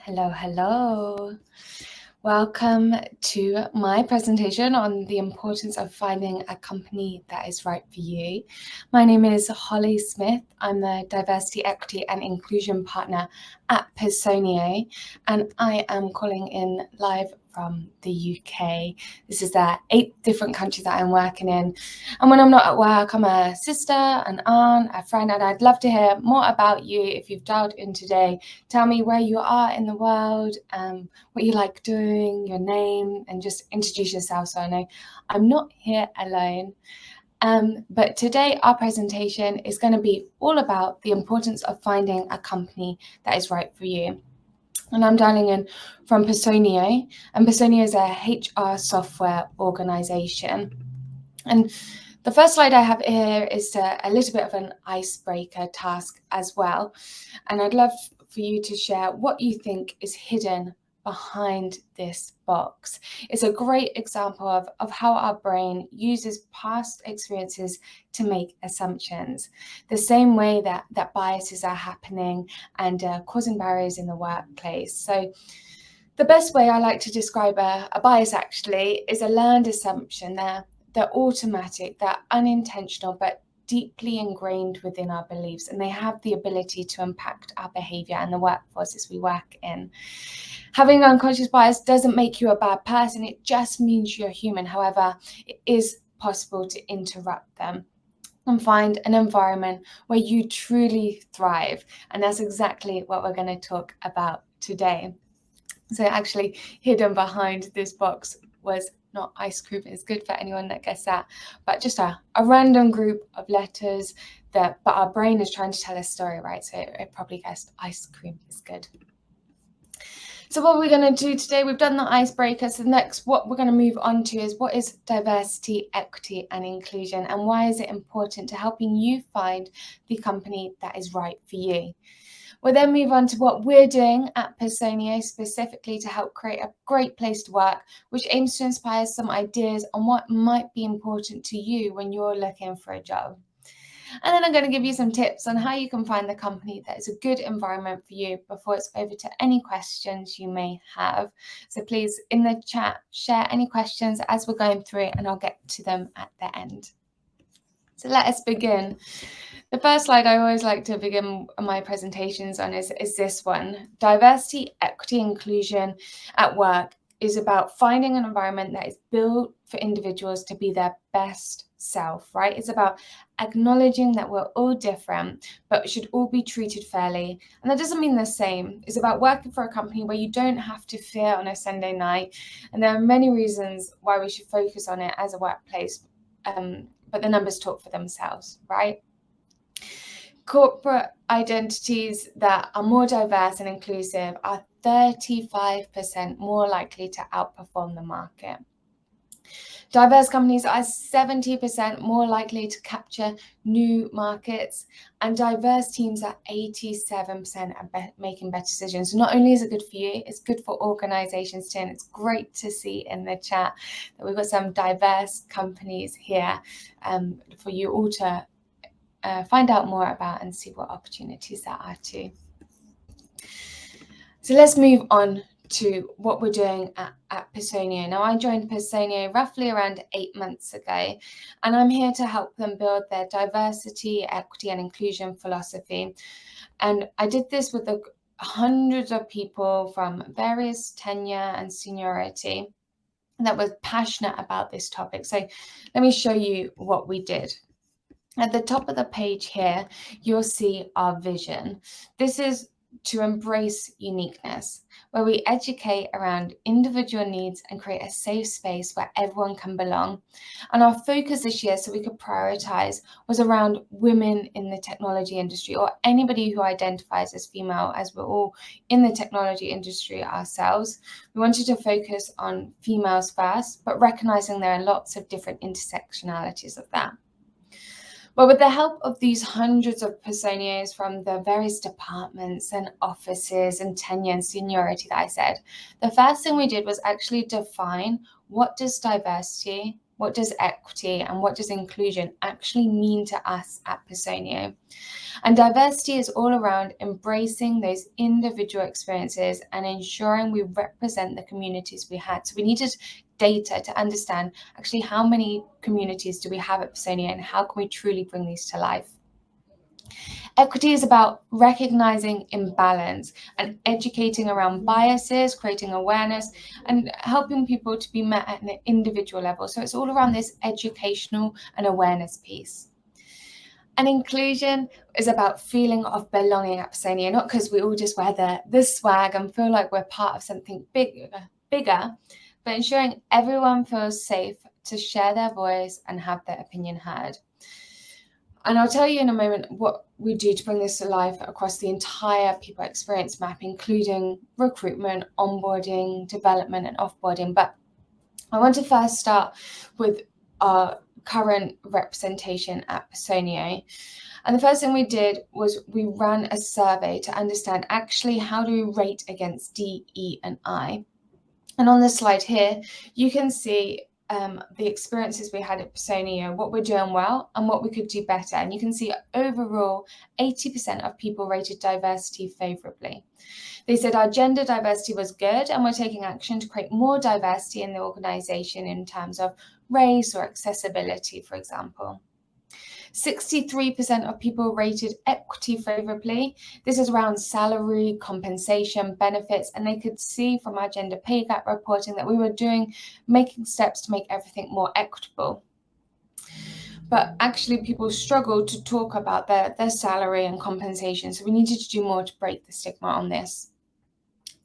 Hello, hello. Welcome to my presentation on the importance of finding a company that is right for you. My name is Holly Smith. I'm the Diversity Equity and Inclusion Partner at Personio, and I am calling in live from the UK. This is the 8 different countries that I'm working in. And when I'm not at work, I'm a sister, an aunt, a friend, and I'd love to hear more about you. If you've dialed in today, tell me where you are in the world, what you like doing, your name, and just introduce yourself so I know I'm not here alone. But today our presentation is going to be all about the importance of finding a company that is right for you. And I'm dialing in from Personio, and Personio is a HR software organization. And the first slide I have here is a little bit of an icebreaker task as well. And I'd love for you to share what you think is hidden behind this box. It's a great example of how our brain uses past experiences to make assumptions, the same way that biases are happening and causing barriers in the workplace. So the best way I like to describe a bias actually is a learned assumption. They're automatic, they're unintentional, but deeply ingrained within our beliefs, and they have the ability to impact our behavior and the workforces we work in. Having unconscious bias doesn't make you a bad person, it just means you're human. However, it is possible to interrupt them and find an environment where you truly thrive. And that's exactly what we're going to talk about today. So actually hidden behind this box was not ice cream. It's good for anyone that gets that, but just a random group of letters but our brain is trying to tell a story, right? So it probably guessed ice cream is good. So what we're going to do today, we've done the icebreaker. So next, what we're going to move on to is what is diversity, equity, and inclusion, and why is it important to helping you find the company that is right for you. We'll then move on to what we're doing at Personio specifically to help create a great place to work, which aims to inspire some ideas on what might be important to you when you're looking for a job. And then I'm going to give you some tips on how you can find the company that is a good environment for you before it's over to any questions you may have. So please, in the chat, share any questions as we're going through it, and I'll get to them at the end. So let us begin. The first slide I always like to begin my presentations on is this one. Diversity, equity, inclusion at work is about finding an environment that is built for individuals to be their best self, right? It's about acknowledging that we're all different, but should all be treated fairly. And that doesn't mean the same. It's about working for a company where you don't have to fear on a Sunday night. And there are many reasons why we should focus on it as a workplace, but the numbers talk for themselves, right? Corporate identities that are more diverse and inclusive are 35% more likely to outperform the market. Diverse companies are 70% more likely to capture new markets, and diverse teams are 87% at making better decisions. So not only is it good for you, it's good for organizations too, and it's great to see in the chat that we've got some diverse companies here for you all to find out more about and see what opportunities there are too. So let's move on to what we're doing at Personio. Now, I joined Personio roughly around 8 months ago, and I'm here to help them build their diversity, equity, and inclusion philosophy. And I did this with hundreds of people from various tenure and seniority that were passionate about this topic. So let me show you what we did. At the top of the page here, you'll see our vision. This is to embrace uniqueness, where we educate around individual needs and create a safe space where everyone can belong. And our focus this year, so we could prioritize, was around women in the technology industry, or anybody who identifies as female, as we're all in the technology industry ourselves. We wanted to focus on females first, but recognizing there are lots of different intersectionalities of that. But with the help of these hundreds of Personios from the various departments and offices and tenure and seniority that I said, the first thing we did was actually define what does diversity, what does equity and what does inclusion actually mean to us at Personio. And diversity is all around embracing those individual experiences and ensuring we represent the communities we had. So we needed data to understand actually how many communities do we have at Personio and how can we truly bring these to life. Equity is about recognizing imbalance and educating around biases, creating awareness, and helping people to be met at an individual level. So it's all around this educational and awareness piece. And inclusion is about feeling of belonging at Personio, not because we all just wear the swag and feel like we're part of something bigger, but ensuring everyone feels safe to share their voice and have their opinion heard. And I'll tell you in a moment what we do to bring this to life across the entire people experience map, including recruitment, onboarding, development, and offboarding. But I want to first start with our current representation at Personio. And the first thing we did was we ran a survey to understand actually how do we rate against D, E, and I. And on this slide here, you can see the experiences we had at Personio, what we're doing well and what we could do better. And you can see overall, 80% of people rated diversity favorably. They said our gender diversity was good and we're taking action to create more diversity in the organization in terms of race or accessibility, for example. 63% of people rated equity favorably. This is around salary, compensation, benefits, and they could see from our gender pay gap reporting that we were making steps to make everything more equitable. But actually people struggled to talk about their salary and compensation, so we needed to do more to break the stigma on this.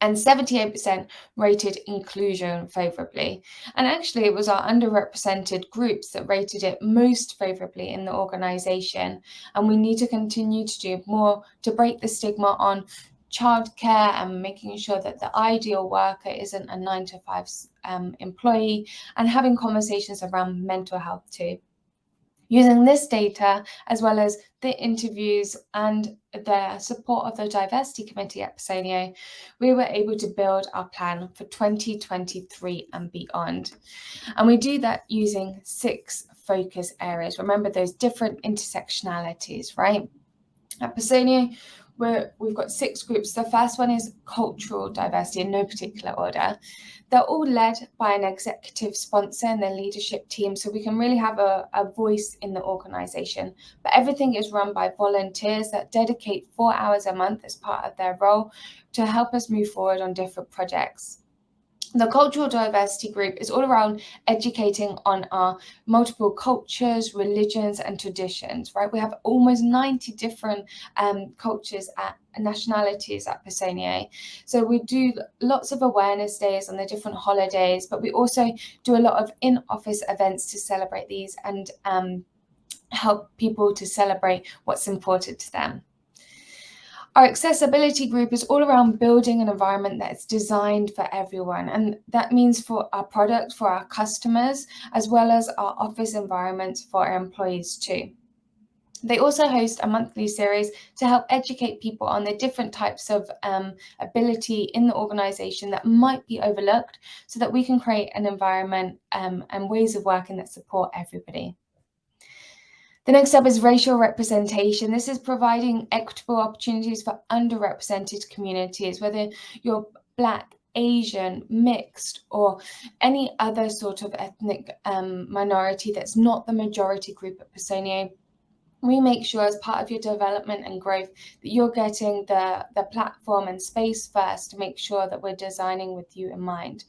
And 78% rated inclusion favorably. And actually it was our underrepresented groups that rated it most favorably in the organization. And we need to continue to do more to break the stigma on childcare and making sure that the ideal worker isn't a 9-to-5 employee, and having conversations around mental health too. Using this data, as well as the interviews and the support of the Diversity Committee at Personio, we were able to build our plan for 2023 and beyond. And we do that using 6 focus areas. Remember those different intersectionalities, right? At Personio, we've got 6 groups. The first one is cultural diversity in no particular order. They're all led by an executive sponsor and their leadership team, so we can really have a voice in the organization. But everything is run by volunteers that dedicate 4 hours a month as part of their role to help us move forward on different projects. The cultural diversity group is all around educating on our multiple cultures, religions, and traditions, right? We have almost 90 different cultures and nationalities at Personio. So we do lots of awareness days on the different holidays, but we also do a lot of in-office events to celebrate these and help people to celebrate what's important to them. Our accessibility group is all around building an environment that's designed for everyone. And that means for our product, for our customers, as well as our office environments for our employees too. They also host a monthly series to help educate people on the different types of ability in the organization that might be overlooked, so that we can create an environment and ways of working that support everybody. The next up is racial representation. This is providing equitable opportunities for underrepresented communities, whether you're Black, Asian, mixed, or any other sort of ethnic minority that's not the majority group at Personio. We make sure as part of your development and growth that you're getting the platform and space first to make sure that we're designing with you in mind.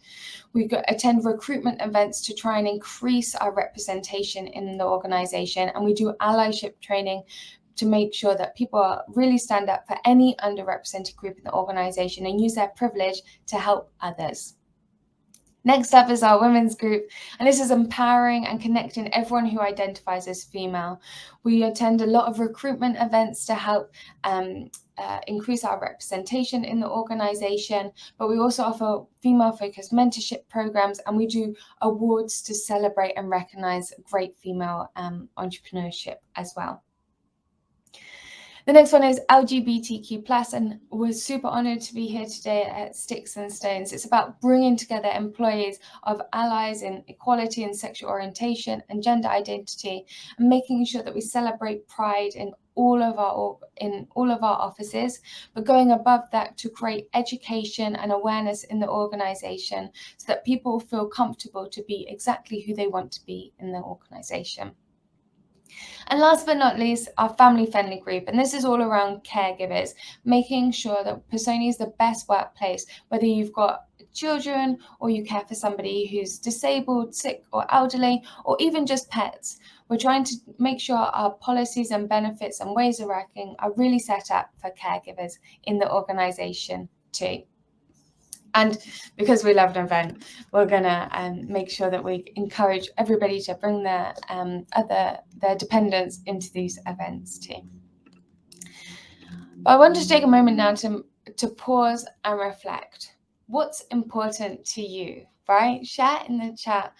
We attend recruitment events to try and increase our representation in the organization, and we do allyship training to make sure that people really stand up for any underrepresented group in the organization and use their privilege to help others. Next up is our women's group, and this is empowering and connecting everyone who identifies as female. We attend a lot of recruitment events to help increase our representation in the organization, but we also offer female-focused mentorship programs, and we do awards to celebrate and recognize great female entrepreneurship as well. The next one is LGBTQ+, and we're super honored to be here today at Sticks and Stones. It's about bringing together employees of allies in equality and sexual orientation and gender identity, and making sure that we celebrate pride in all of our offices, but going above that to create education and awareness in the organization so that people feel comfortable to be exactly who they want to be in the organization. And last but not least, our family-friendly group. And this is all around caregivers, making sure that Personio is the best workplace, whether you've got children or you care for somebody who's disabled, sick or elderly, or even just pets. We're trying to make sure our policies and benefits and ways of working are really set up for caregivers in the organization too. And because we love an event, we're gonna make sure that we encourage everybody to bring their dependents into these events too. But I want to take a moment now to pause and reflect. What's important to you, right? Share in the chat,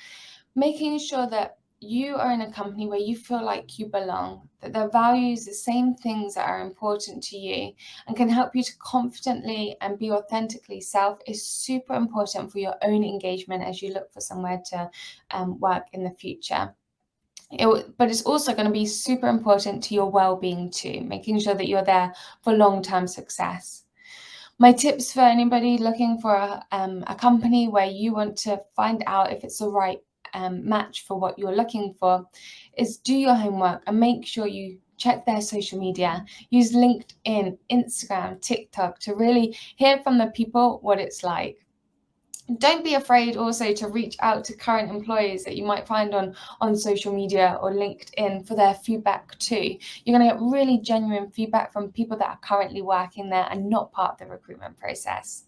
making sure that you are in a company where you feel like you belong, that their values, the same things that are important to you and can help you to confidently and be authentically self is super important for your own engagement as you look for somewhere to work in the future. But it's also going to be super important to your well-being too, making sure that you're there for long-term success. My tips for anybody looking for a company where you want to find out if it's the right match for what you're looking for is do your homework and make sure you check their social media. Use LinkedIn, Instagram, TikTok to really hear from the people what it's like. Don't be afraid also to reach out to current employees that you might find on social media or LinkedIn for their feedback too. You're going to get really genuine feedback from people that are currently working there and not part of the recruitment process.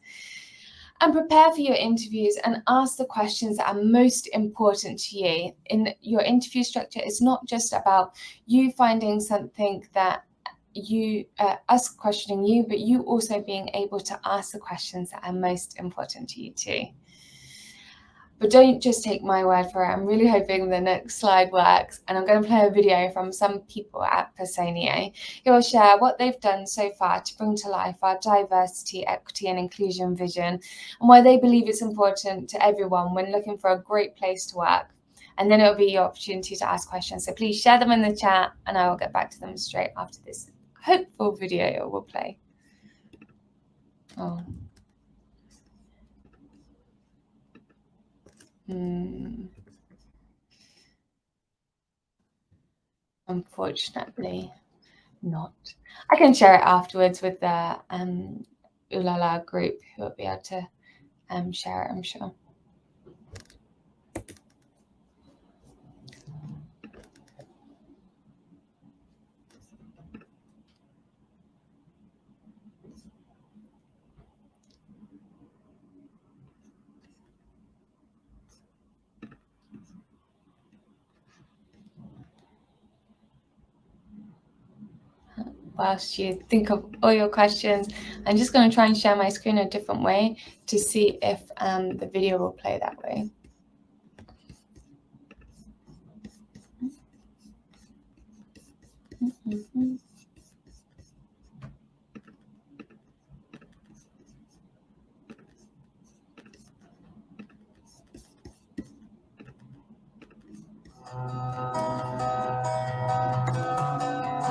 And prepare for your interviews and ask the questions that are most important to you. In your interview structure, it's not just about you finding something that us questioning you, but you also being able to ask the questions that are most important to you too. But don't just take my word for it. I'm really hoping the next slide works. And I'm going to play a video from some people at Personio who will share what they've done so far to bring to life our diversity, equity and inclusion vision and why they believe it's important to everyone when looking for a great place to work. And then it'll be your opportunity to ask questions. So please share them in the chat and I will get back to them straight after this hopeful video will play. Oh. Unfortunately not. I can share it afterwards with the Ulala group who will be able to share it, I'm sure. Whilst you think of all your questions, I'm just going to try and share my screen a different way to see if the video will play that way.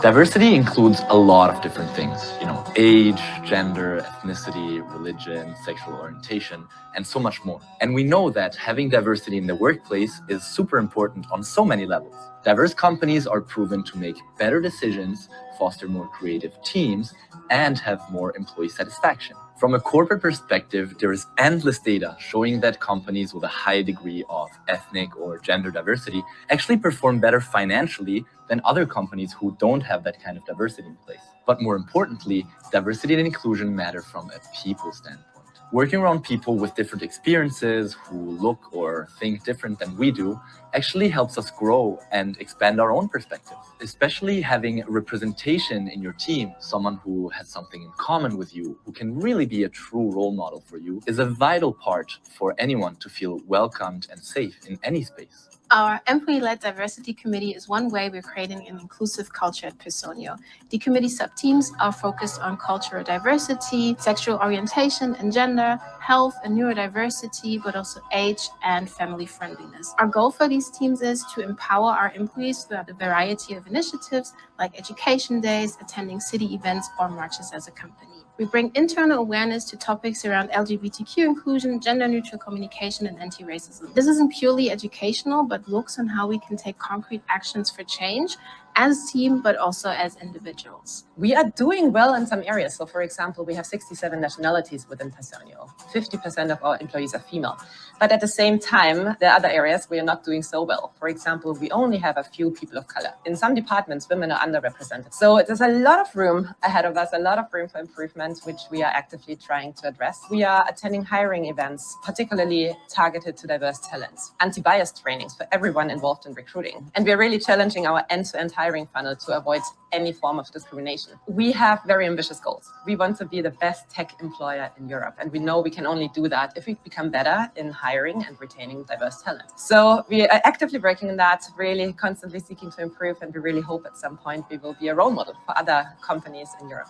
Diversity includes a lot of different things, age, gender, ethnicity, religion, sexual orientation, and so much more. And we know that having diversity in the workplace is super important on so many levels. Diverse companies are proven to make better decisions, foster more creative teams, and have more employee satisfaction. From a corporate perspective, there is endless data showing that companies with a high degree of ethnic or gender diversity actually perform better financially than other companies who don't have that kind of diversity in place. But more importantly, diversity and inclusion matter from a people standpoint. Working around people with different experiences who look or think different than we do actually helps us grow and expand our own perspectives. Especially having representation in your team, someone who has something in common with you, who can really be a true role model for you, is a vital part for anyone to feel welcomed and safe in any space. Our employee-led diversity committee is one way we're creating an inclusive culture at Personio. The committee sub-teams are focused on cultural diversity, sexual orientation and gender, health and neurodiversity, but also age and family friendliness. Our goal for these teams is to empower our employees throughout a variety of initiatives like education days, attending city events, or marches as a company. We bring internal awareness to topics around LGBTQ inclusion, gender-neutral communication, and anti-racism. This isn't purely educational, but looks on how we can take concrete actions for change as a team, but also as individuals. We are doing well in some areas. So, for example, we have 67 nationalities within Personio. 50% of our employees are female. But at the same time, there are other areas we are not doing so well. For example, we only have a few people of color. In some departments, women are underrepresented. So there's a lot of room ahead of us, a lot of room for improvement, which we are actively trying to address. We are attending hiring events, particularly targeted to diverse talents, anti-bias trainings for everyone involved in recruiting. And we're really challenging our end-to-end hiring funnel to avoid any form of discrimination. We have very ambitious goals. We want to be the best tech employer in Europe. And we know we can only do that if we become better in hiring and retaining diverse talent. So we are actively working on that, really constantly seeking to improve. And we really hope at some point we will be a role model for other companies in Europe.